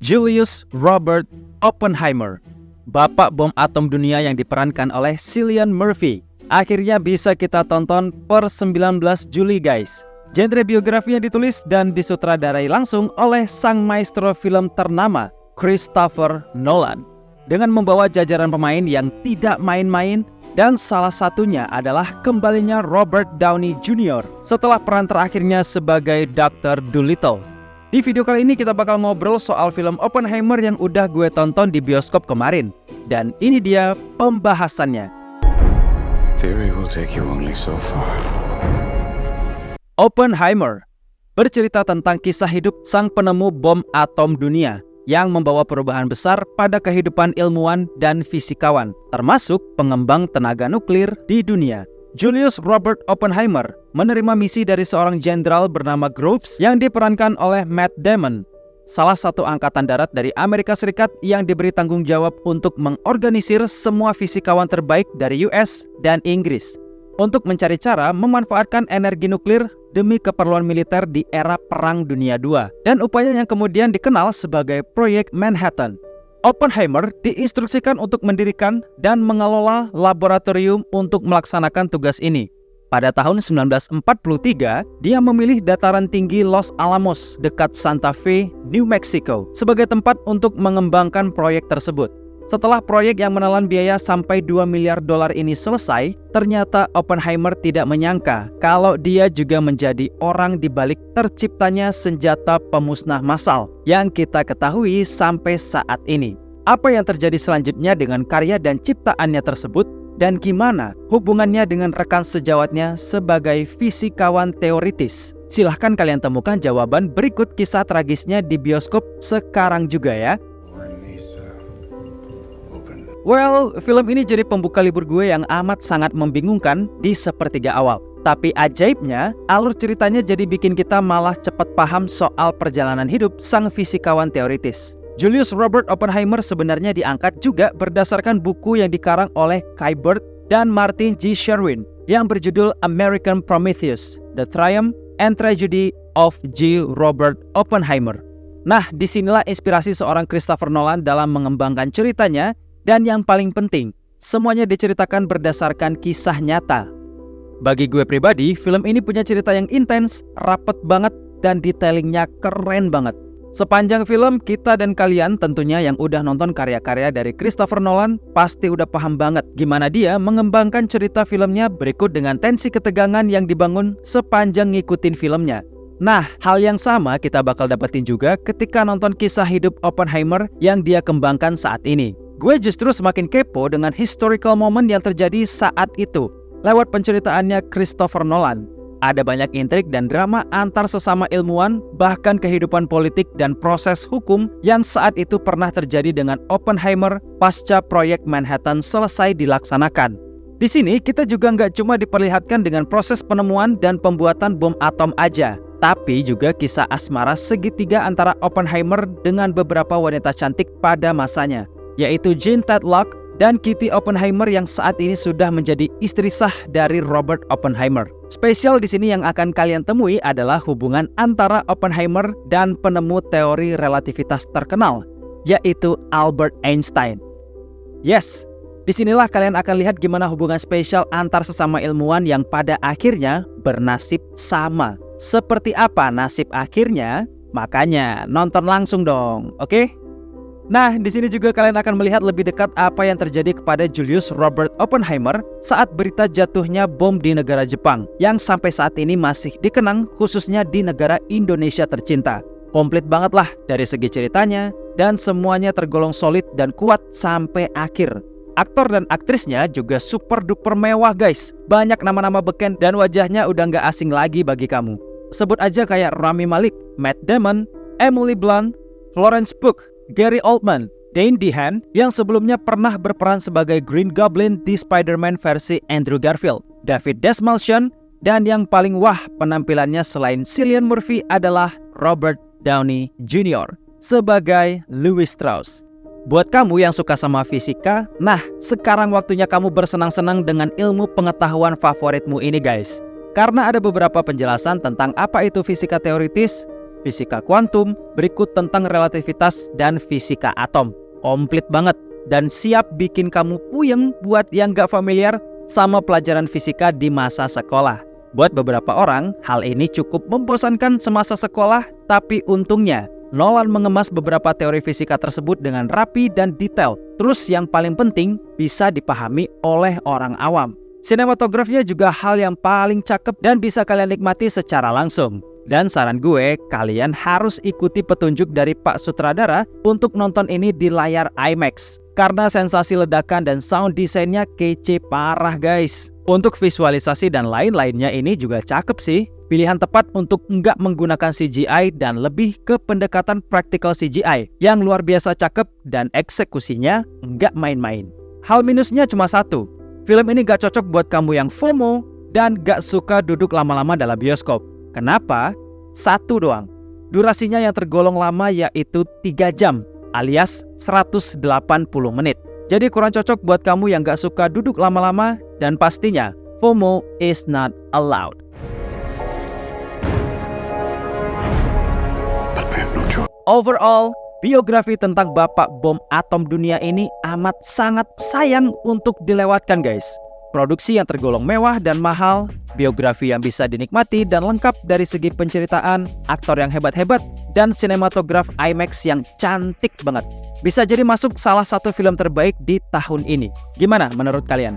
Julius Robert Oppenheimer, bapak bom atom dunia yang diperankan oleh Cillian Murphy, akhirnya bisa kita tonton per 19 Juli guys. Genre biografi yang ditulis dan disutradarai langsung oleh sang maestro film ternama Christopher Nolan, dengan membawa jajaran pemain yang tidak main-main, dan salah satunya adalah kembalinya Robert Downey Jr. setelah peran terakhirnya sebagai Dr. Dolittle. Di video kali ini kita bakal ngobrol soal film Oppenheimer yang udah gue tonton di bioskop kemarin. Dan ini dia pembahasannya. Theory will take you only so far. Oppenheimer bercerita tentang kisah hidup sang penemu bom atom dunia yang membawa perubahan besar pada kehidupan ilmuwan dan fisikawan, termasuk pengembang tenaga nuklir di dunia. Julius Robert Oppenheimer menerima misi dari seorang jenderal bernama Groves yang diperankan oleh Matt Damon, salah satu angkatan darat dari Amerika Serikat yang diberi tanggung jawab untuk mengorganisir semua fisikawan terbaik dari US dan Inggris untuk mencari cara memanfaatkan energi nuklir demi keperluan militer di era Perang Dunia II, dan upaya yang kemudian dikenal sebagai Proyek Manhattan. Oppenheimer diinstruksikan untuk mendirikan dan mengelola laboratorium untuk melaksanakan tugas ini. Pada tahun 1943, dia memilih dataran tinggi Los Alamos dekat Santa Fe, New Mexico sebagai tempat untuk mengembangkan proyek tersebut. Setelah proyek yang menelan biaya sampai $2 miliar ini selesai, ternyata Oppenheimer tidak menyangka kalau dia juga menjadi orang di balik terciptanya senjata pemusnah massal yang kita ketahui sampai saat ini. Apa yang terjadi selanjutnya dengan karya dan ciptaannya tersebut, dan gimana hubungannya dengan rekan sejawatnya sebagai fisikawan teoritis? Silahkan kalian temukan jawaban berikut kisah tragisnya di bioskop sekarang juga ya. Well, film ini jadi pembuka libur gue yang amat sangat membingungkan di sepertiga awal. Tapi ajaibnya, alur ceritanya jadi bikin kita malah cepat paham soal perjalanan hidup sang fisikawan teoritis. Julius Robert Oppenheimer sebenarnya diangkat juga berdasarkan buku yang dikarang oleh Kai Bird dan Martin G. Sherwin yang berjudul American Prometheus, The Triumph and Tragedy of J. Robert Oppenheimer. Nah, disinilah inspirasi seorang Christopher Nolan dalam mengembangkan ceritanya. Dan yang paling penting, semuanya diceritakan berdasarkan kisah nyata. Bagi gue pribadi, film ini punya cerita yang intens, rapet banget, dan detailingnya keren banget. Sepanjang film, kita dan kalian tentunya yang udah nonton karya-karya dari Christopher Nolan pasti udah paham banget gimana dia mengembangkan cerita filmnya berikut dengan tensi ketegangan yang dibangun sepanjang ngikutin filmnya. Nah, hal yang sama kita bakal dapetin juga ketika nonton kisah hidup Oppenheimer yang dia kembangkan saat ini. Gue justru semakin kepo dengan historical moment yang terjadi saat itu lewat penceritaannya Christopher Nolan. Ada banyak intrik dan drama antar sesama ilmuwan, bahkan kehidupan politik dan proses hukum yang saat itu pernah terjadi dengan Oppenheimer pasca proyek Manhattan selesai dilaksanakan. Di sini kita juga nggak cuma diperlihatkan dengan proses penemuan dan pembuatan bom atom aja, tapi juga kisah asmara segitiga antara Oppenheimer dengan beberapa wanita cantik pada masanya, yaitu Jean Tedlock dan Kitty Oppenheimer yang saat ini sudah menjadi istri sah dari Robert Oppenheimer. Spesial di sini yang akan kalian temui adalah hubungan antara Oppenheimer dan penemu teori relativitas terkenal, yaitu Albert Einstein. Yes, disinilah kalian akan lihat gimana hubungan spesial antar sesama ilmuwan yang pada akhirnya bernasib sama. Seperti apa nasib akhirnya? Makanya nonton langsung dong, oke? Nah, di sini juga kalian akan melihat lebih dekat apa yang terjadi kepada Julius Robert Oppenheimer saat berita jatuhnya bom di negara Jepang, yang sampai saat ini masih dikenang khususnya di negara Indonesia tercinta. Komplit banget lah dari segi ceritanya, dan semuanya tergolong solid dan kuat sampai akhir. Aktor dan aktrisnya juga super duper mewah guys. Banyak nama-nama beken dan wajahnya udah gak asing lagi bagi kamu. Sebut aja kayak Rami Malek, Matt Damon, Emily Blunt, Florence Pugh, Gary Oldman, Dane DeHaan yang sebelumnya pernah berperan sebagai Green Goblin di Spider-Man versi Andrew Garfield, David Dastmalchian, dan yang paling wah penampilannya selain Cillian Murphy adalah Robert Downey Jr. sebagai Louis Strauss. Buat kamu yang suka sama fisika, nah sekarang waktunya kamu bersenang-senang dengan ilmu pengetahuan favoritmu ini guys. Karena ada beberapa penjelasan tentang apa itu fisika teoritis, fisika kuantum, berikut tentang relativitas dan fisika atom. Komplit banget dan siap bikin kamu puyeng buat yang gak familiar sama pelajaran fisika di masa sekolah. Buat beberapa orang, hal ini cukup membosankan semasa sekolah, tapi untungnya Nolan mengemas beberapa teori fisika tersebut dengan rapi dan detail. Terus yang paling penting, bisa dipahami oleh orang awam. Sinematografinya juga hal yang paling cakep dan bisa kalian nikmati secara langsung. Dan saran gue, kalian harus ikuti petunjuk dari Pak Sutradara untuk nonton ini di layar IMAX. Karena sensasi ledakan dan sound desainnya kece parah guys. Untuk visualisasi dan lain-lainnya ini juga cakep sih. Pilihan tepat untuk nggak menggunakan CGI dan lebih ke pendekatan practical CGI yang luar biasa cakep dan eksekusinya nggak main-main. Hal minusnya cuma satu, film ini gak cocok buat kamu yang FOMO dan gak suka duduk lama-lama dalam bioskop. Kenapa? Satu doang, durasinya yang tergolong lama yaitu 3 jam alias 180 menit. Jadi kurang cocok buat kamu yang gak suka duduk lama-lama dan pastinya FOMO is not allowed. Overall, biografi tentang Bapak Bom Atom Dunia ini amat sangat sayang untuk dilewatkan guys. Produksi yang tergolong mewah dan mahal, biografi yang bisa dinikmati dan lengkap dari segi penceritaan, aktor yang hebat-hebat, dan sinematograf IMAX yang cantik banget. Bisa jadi masuk salah satu film terbaik di tahun ini. Gimana menurut kalian?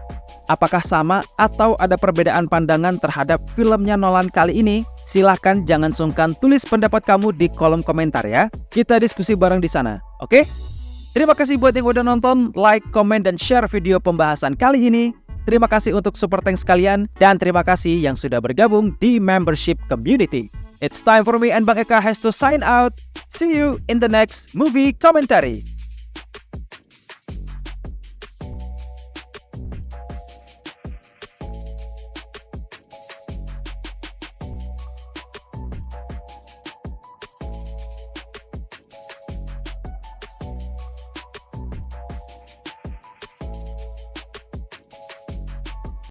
Apakah sama atau ada perbedaan pandangan terhadap filmnya Nolan kali ini? Silahkan jangan sungkan tulis pendapat kamu di kolom komentar ya. Kita diskusi bareng di sana, oke? Terima kasih buat yang udah nonton, like, komen, dan share video pembahasan kali ini. Terima kasih untuk super thanks kalian, dan terima kasih yang sudah bergabung di membership community. It's time for me and Bang Eka has to sign out. See you in the next movie commentary.